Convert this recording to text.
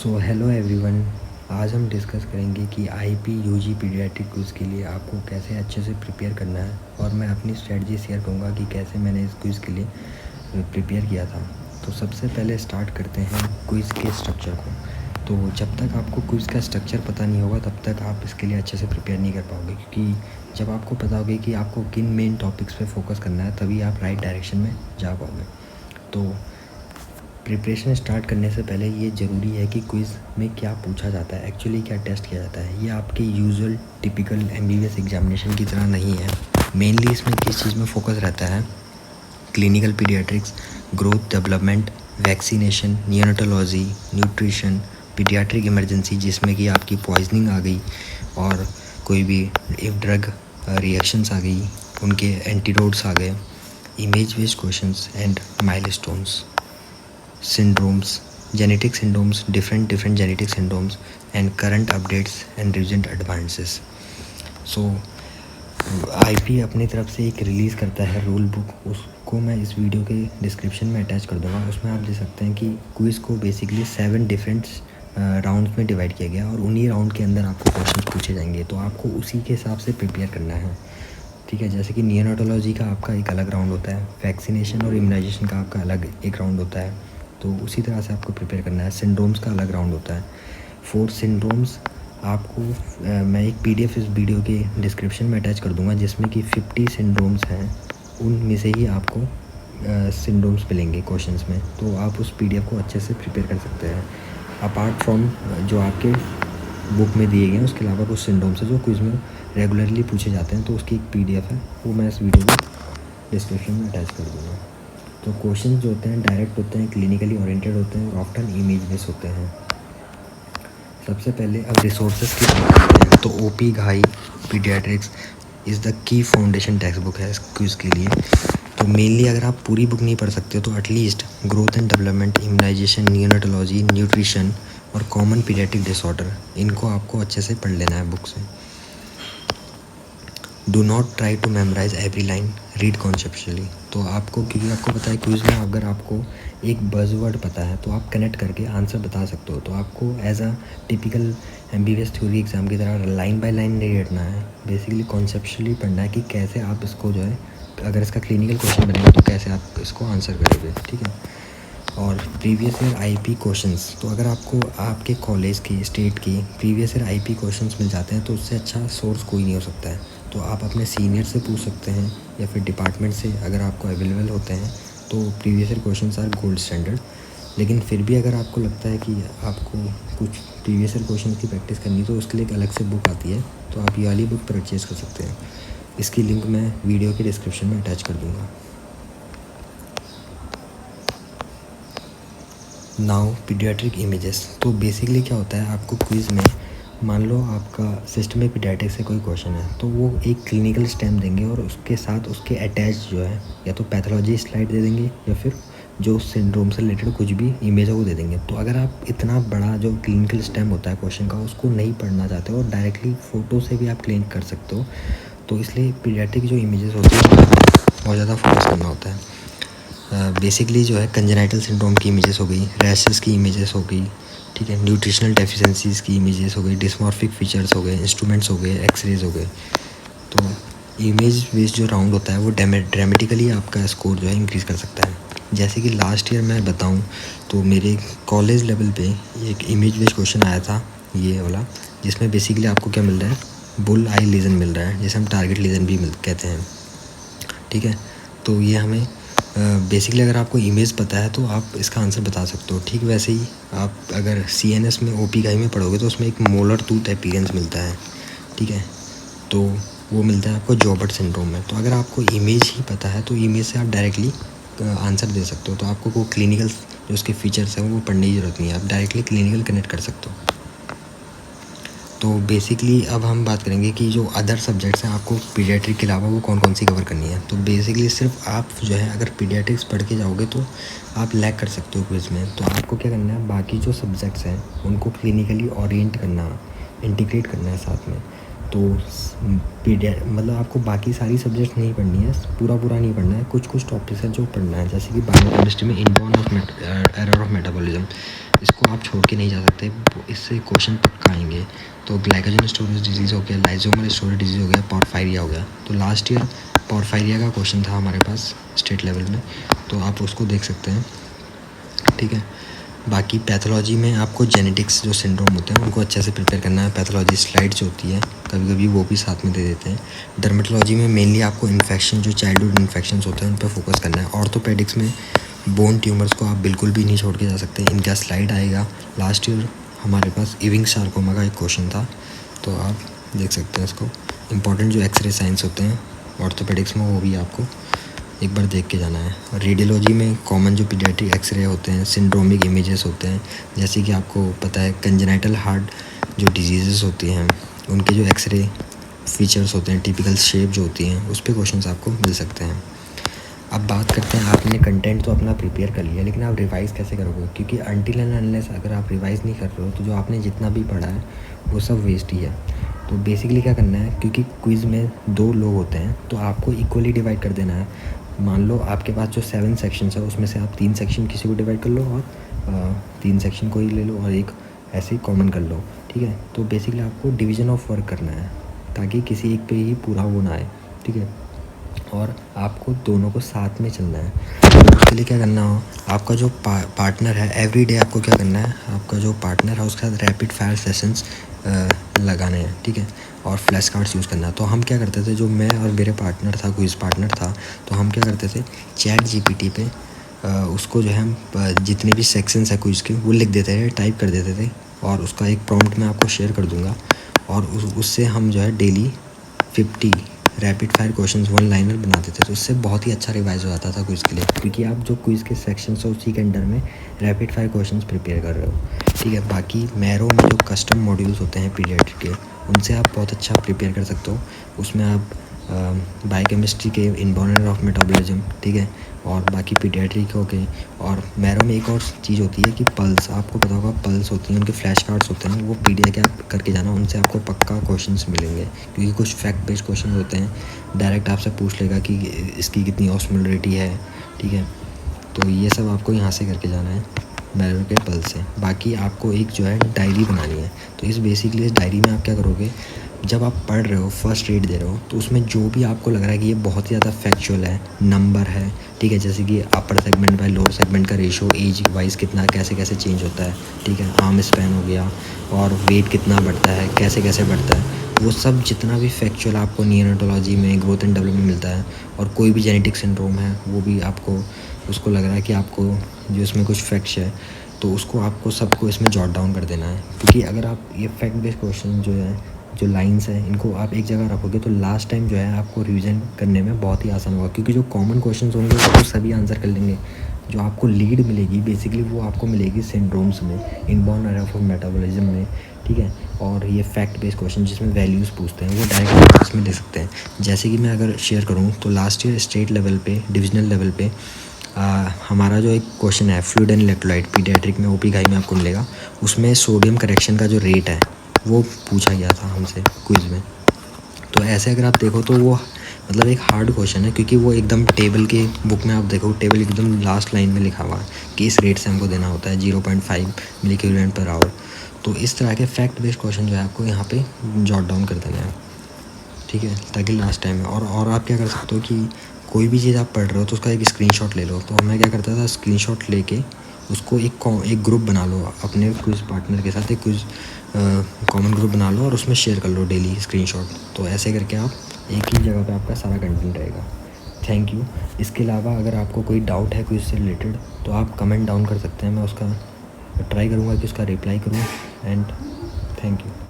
So hello everyone. आज हम discuss करेंगे कि आईपी यूजी पीडियाट्रिक क्विज़ के लिए आपको कैसे अच्छे से प्रिपेयर करना है, और मैं अपनी स्ट्रेटजी शेयर करूंगा कि कैसे मैंने इस क्विज़ के लिए प्रिपेयर किया था। तो सबसे पहले स्टार्ट करते हैं क्विज़ के स्ट्रक्चर को। तो जब तक आपको क्विज़ का स्ट्रक्चर पता नहीं होगा तब तक आप इसके लिए अच्छे से प्रिपेयर नहीं कर पाओगे, क्योंकि जब आपको पता होगा कि आपको किन मेन टॉपिक्स पे फोकस करना है तभी आप राइट डायरेक्शन में जा पाओगे। तो प्रिपरेशन स्टार्ट करने से पहले ये ज़रूरी है कि क्विज़ में क्या पूछा जाता है, एक्चुअली क्या टेस्ट किया जाता है। ये आपके यूजुअल टिपिकल एमबीबीएस एग्जामिनेशन की तरह नहीं है। मेनली इसमें किस चीज़ में फोकस रहता है? Clinical paediatrics, growth development, vaccination, neonatology, nutrition, paediatric emergency जिसमें कि आपकी पॉइजनिंग आ गई और कोई भी ड्रग रिएक्शंस आ गई, उनके एंटीडोट्स आ गए, image based questions and milestones, syndromes, genetic syndromes, different genetic syndromes and current updates and recent advances. So IP अपनी तरफ से एक रिलीज़ करता है रूल बुक, उसको मैं इस वीडियो के डिस्क्रिप्शन में अटैच कर दूंगा। उसमें आप देख सकते हैं कि क्विज़ को बेसिकली 7 डिफरेंट राउंड्स में डिवाइड किया गया और उन्हीं राउंड के अंदर आपको क्वेश्चन पूछे जाएंगे, तो आपको उसी के हिसाब से प्रिपेयर करना है। ठीक है, जैसे कि नियोनेटोलॉजी का आपका एक अलग राउंड होता है, वैक्सीनेशन और इम्यूनाइजेशन का आपका अलग एक राउंड होता है, तो उसी तरह से आपको प्रिपेयर करना है। सिंड्रोम्स का अलग राउंड होता है। 4 सिंड्रोम्स आपको मैं एक पीडीएफ इस वीडियो के डिस्क्रिप्शन में अटैच कर दूंगा, जिसमें कि 50 सिंड्रोम्स हैं, उनमें से ही आपको सिंड्रोम्स मिलेंगे क्वेश्चंस में, तो आप उस पीडीएफ को अच्छे से प्रिपेयर कर सकते हैं। अपार्ट फ्रॉम जो आपके बुक में दिए गए हैं, उसके अलावा कुछ सिंड्रोम्स हैं जो क्विज़ में रेगुलरली पूछे जाते हैं, तो उसकी एक पीडीएफ है, वो मैं इस वीडियो को डिस्क्रिप्शन में अटैच कर दूँगा। तो क्वेश्चन जो होते हैं डायरेक्ट होते हैं, क्लिनिकली ओरिएंटेड होते हैं और ऑफ्टन इमेज बेस्ड होते हैं। सबसे पहले अब रिसोर्सेज की बात करते हैं, तो ओपी घाई paediatrics is the key foundation text book है इस क्विज़ के लिए। तो मेनली अगर आप पूरी बुक नहीं पढ़ सकते हो तो at least growth and development, immunisation, neonatology, nutrition और कॉमन पीडियाट्रिक डिसऑर्डर, इनको आपको अच्छे से पढ़ लेना है बुक से। Do not try to memorise every line, read conceptually. तो आपको, क्योंकि आपको पता है क्विज़ में अगर आपको एक बज़वर्ड पता है तो आप कनेक्ट करके आंसर बता सकते हो, तो आपको as a typical MBBS theory exam की तरह लाइन बाय लाइन नहीं रटना है, बेसिकली कॉन्सेप्चुअली पढ़ना है कि कैसे आप इसको जो है, अगर इसका क्लिनिकल क्वेश्चन बनेगा तो कैसे आप इसको आंसर करोगे। ठीक है, और प्रीवियस ईयर आईपी क्वेश्चंस, तो अगर आपको आपके कॉलेज के, स्टेट के प्रीवियस ईयर आईपी क्वेश्चंस मिल जाते हैं तो उससे अच्छा सोर्स कोई नहीं हो सकता है। तो आप अपने सीनियर से पूछ सकते हैं या फिर डिपार्टमेंट से अगर आपको अवेलेबल होते हैं, तो previous year questions are gold standard. लेकिन फिर भी अगर आपको लगता है कि आपको कुछ प्रीवियस ईयर क्वेश्चन की प्रैक्टिस करनी, तो उसके लिए एक अलग से बुक आती है, तो आप ये वाली बुक परचेज़ कर सकते हैं। इसकी लिंक मैं वीडियो के डिस्क्रिप्शन में अटैच कर दूँगा। नाउ पीडियाट्रिक इमेजेस, तो बेसिकली क्या होता है, आपको क्विज़ में मान लो आपका सिस्टमिक पीडियाट्रिक्स से कोई क्वेश्चन है, तो वो एक क्लिनिकल स्टैम्प देंगे और उसके साथ उसके अटैच जो है या तो पैथोलॉजी स्लाइड दे देंगे या फिर जो सिंड्रोम से रिलेटेड कुछ भी इमेज है वो दे देंगे। तो अगर आप इतना बड़ा जो क्लिनिकल स्टैम्प होता है क्वेश्चन का उसको नहीं पढ़ना चाहते हो और डायरेक्टली फ़ोटो से भी आप क्लेम कर सकते हो, तो इसलिए पीडियाट्रिक जो इमेजेस होती है बहुत ज़्यादा फोकस करना होता है। बेसिकली जो है कंजेनाइटल सिंड्रोम की इमेजेस हो गई, रैशेस की इमेजेस हो गई, ठीक है, न्यूट्रिशनल डेफिशिएंसीज की इमेजेस हो गई, डिस्मॉर्फिक फीचर्स हो गए, इंस्ट्रूमेंट्स हो गए, एक्सरेज हो गए। तो इमेज बेस्ड जो राउंड होता है वो ड्रामेटिकली आपका स्कोर जो है इंक्रीज़ कर सकता है। जैसे कि लास्ट ईयर मैं बताऊं तो मेरे कॉलेज लेवल पे एक इमेज बेस्ड क्वेश्चन आया था, ये वाला, जिसमें बेसिकली आपको क्या मिल रहा है, बुल आई लीजन मिल रहा है, जिसे हम टारगेट लीजन भी कहते हैं। ठीक है, तो ये हमें बेसिकली अगर आपको इमेज पता है तो आप इसका आंसर बता सकते हो। ठीक वैसे ही आप अगर सीएनएस में ओपी गाई में पढ़ोगे तो उसमें एक मोलर टूथ अपीयरेंस मिलता है, ठीक है, तो वो मिलता है आपको जॉबर्ट सिंड्रोम में। तो अगर आपको इमेज ही पता है तो इमेज से आप डायरेक्टली आंसर दे सकते हो, तो आपको वो क्लिनिकल जो उसके फीचर्स हैं वो पढ़ने की ज़रूरत नहीं है, आप डायरेक्टली क्लिनिकल कनेक्ट कर सकते हो। तो बेसिकली अब हम बात करेंगे कि जो अदर सब्जेक्ट्स हैं आपको पीडियाट्रिक के अलावा वो कौन कौन सी कवर करनी है। तो बेसिकली सिर्फ आप जो है अगर पीडियाट्रिक्स पढ़ के जाओगे तो आप लैग कर सकते हो क्विज़ में। तो आपको क्या करना है, बाकी जो सब्जेक्ट्स हैं उनको क्लिनिकली ओरिएंट करना, इंटीग्रेट करना है साथ में। तो मतलब आपको बाकी सारी सब्जेक्ट नहीं पढ़नी है, पूरा नहीं पढ़ना है, कुछ टॉपिक्स हैं जो पढ़ना है, जैसे कि बायोकेमिस्ट्री में inborn of error of metabolism, इसको आप छोड़ के नहीं जा सकते, इससे क्वेश्चन पक्का आएंगे। तो ग्लाइकोजन स्टोरेज डिजीज़ हो गया, लाइसोमल स्टोरेज डिजीज़ हो गया, पोर्फायरिया हो गया। तो लास्ट ईयर पोर्फायरिया का क्वेश्चन था हमारे पास स्टेट लेवल में, तो आप उसको देख सकते हैं, ठीक है। बाकी पैथोलॉजी में आपको जेनेटिक्स जो सिंड्रोम होते हैं उनको अच्छे से प्रिपेयर करना है। पैथोलॉजी स्लाइड्स होती है, कभी कभी वो भी साथ में दे देते हैं। डर्मेटोलॉजी में मेनली आपको इन्फेक्शन, जो चाइल्डहुड इन्फेक्शंस होते हैं उन पर फोकस करना है। ऑर्थोपेडिक्स में बोन ट्यूमर्स को आप बिल्कुल भी नहीं छोड़ के जा सकते, इनका स्लाइड आएगा। लास्ट ईयर हमारे पास इविंग सार्कोमा का एक क्वेश्चन था, तो आप देख सकते हैं इसको। इंपॉर्टेंट जो एक्सरे साइंस होते हैं ऑर्थोपेडिक्स में वो भी आपको एक बार देख के जाना है। और रेडियोलॉजी में कॉमन जो पीडियाट्रिक एक्सरे होते हैं, सिंड्रोमिक इमेजेस होते हैं, जैसे कि आपको पता है कंजेनाइटल हार्ट जो डिजीज़ होती हैं उनके जो एक्सरे फीचर्स होते हैं, टिपिकल शेप जो होती हैं, उस पर क्वेश्चंस आपको मिल सकते हैं। अब बात करते हैं, आपने कंटेंट तो अपना प्रिपेयर कर लिया, लेकिन आप रिवाइज़ कैसे करोगे? क्योंकि अनटिल एंड अनलेस अगर आप रिवाइज़ नहीं कर रहे हो तो जो आपने जितना भी पढ़ा है वो सब वेस्ट ही है। तो बेसिकली क्या करना है, क्योंकि क्विज़ में 2 लोग होते हैं तो आपको इक्वली डिवाइड कर देना है। मान लो आपके पास जो 7 सेक्शंस है उसमें से आप 3 सेक्शन किसी को डिवाइड कर लो और 3 सेक्शन को ही ले लो और एक ऐसे ही कॉमन कर लो, ठीक है। तो बेसिकली आपको डिवीज़न ऑफ वर्क करना है ताकि किसी एक पे ही पूरा वो ना आए, ठीक है। और आपको दोनों को साथ में चलना है। तो उसके लिए क्या करना हो, आपका जो पार्टनर है एवरी डे आपको क्या करना है, आपका जो पार्टनर है उसके साथ रैपिड फायर सेशंस लगाने हैं, ठीक है। और फ्लैश कार्ड्स यूज़ करना है। तो हम क्या करते थे, जो मैं और मेरे पार्टनर था, क्विज़ पार्टनर था, तो हम क्या करते थे चैट जीपीटी पे उसको जो है हम जितने भी सेक्शंस है क्विज़ के वो लिख देते थे, टाइप कर देते थे, और उसका एक प्रॉम्प्ट मैं आपको शेयर कर दूँगा। और उससे हम जो है daily 50 rapid fire questions 1 liner बनाते थे। तो उससे बहुत ही अच्छा रिवाइज हो जाता था क्विज़ के लिए, क्योंकि आप जो क्विज़ के सेक्शंस है उसी के अंडर में रैपिड फायर क्वेश्चंस प्रिपेयर कर रहे हो, ठीक है। बाकी मैरो में जो कस्टम मॉड्यूल्स होते हैं पीडियाट्रिक के, उनसे आप बहुत अच्छा प्रिपेयर कर सकते हो। उसमें आप बायोकेमिस्ट्री के इनबॉर्न ऑफ मेटाबॉलिज्म, ठीक है, और बाकी पीडियाट्रिक हो गए। और मैरो में एक और चीज़ होती है कि पल्स, आपको पता होगा पल्स होती हैं, उनके फ्लैश कार्ड्स होते हैं, वो पीडीएफ के आप करके जाना, उनसे आपको पक्का क्वेश्चंस मिलेंगे। क्योंकि कुछ फैक्ट बेस्ड क्वेश्चन होते हैं, डायरेक्ट आपसे पूछ लेगा कि इसकी कितनी ऑस्मोलरिटी है, ठीक है। तो ये सब आपको यहाँ से करके जाना है मैरो के पल्स से। बाकी आपको एक जो है डायरी बनानी है। तो इस बेसिकली इस डायरी में आप क्या करोगे, जब आप पढ़ रहे हो, फर्स्ट रीड दे रहे हो, तो उसमें जो भी आपको लग रहा है कि ये बहुत ही ज़्यादा फैक्चुअल है, नंबर है, ठीक है, जैसे कि upper segment by lower segment का रेशो एज वाइज कितना कैसे कैसे चेंज होता है, ठीक है, आर्म स्पैन हो गया, और वेट कितना बढ़ता है, कैसे कैसे बढ़ता है, वो सब जितना भी फैक्चुअल आपको नियोनेटोलॉजी में, ग्रोथ एंड डेवलपमेंट मिलता है, और कोई भी जेनेटिक सिंड्रोम है वो भी आपको उसको लग रहा है कि आपको जो इसमें कुछ फैक्ट्स है, तो उसको आपको सबको इसमें जॉट डाउन कर देना है। क्योंकि अगर आप ये फैक्ट बेस्ड क्वेश्चन जो है, जो लाइंस हैं, इनको आप एक जगह रखोगे तो लास्ट टाइम जो है आपको रिवीजन करने में बहुत ही आसान होगा। क्योंकि जो कॉमन क्वेश्चंस होंगे वो सभी आंसर कर लेंगे। जो आपको लीड मिलेगी बेसिकली वो आपको मिलेगी सिंड्रोम्स में, इनबॉर्न ऑफ मेटाबॉलिज्म में, ठीक है। और ये फैक्ट बेस्ड क्वेश्चन जिसमें वैल्यूज़ पूछते हैं वो डायरेक्ट इसमें दे सकते हैं। जैसे कि मैं अगर शेयर करूँ तो लास्ट ईयर स्टेट लेवल पे, डिविजनल लेवल पे हमारा जो एक क्वेश्चन है फ्लूइड एंड इलेक्ट्रोलाइट, पीडियाट्रिक में ओपी घाई में आपको मिलेगा, उसमें सोडियम करेक्शन का जो रेट है वो पूछा गया था हमसे क्विज़ में। तो ऐसे अगर आप देखो तो वो मतलब एक हार्ड क्वेश्चन है, क्योंकि वो एकदम टेबल के बुक में आप देखो, टेबल एकदम लास्ट लाइन में लिखा हुआ है कि इस रेट से हमको देना होता है 0.5 मिलीक्यूलेंट पर आवर। तो इस तरह के फैक्ट बेस्ड क्वेश्चन जो है आपको यहाँ पे जॉट डाउन कर देना है, ठीक है, ताकि लास्ट टाइम में। और आप क्या कर सकते हो कि कोई भी चीज़ आप पढ़ रहे हो तो उसका एक स्क्रीनशॉट ले लो। तो मैं क्या करता था, स्क्रीनशॉट लेके उसको एक ग्रुप बना लो अपने क्विज़ पार्टनर के साथ, एक क्विज़ कॉमन ग्रुप बना लो और उसमें शेयर कर लो डेली स्क्रीनशॉट। तो ऐसे करके आप एक ही जगह पे आपका सारा कंटेंट रहेगा। Thank you. इसके अलावा अगर आपको कोई डाउट है क्विज़ से रिलेटेड तो आप कमेंट डाउन कर सकते हैं, मैं उसका ट्राई करूँगा कि उसका रिप्लाई करूँ। And thank you.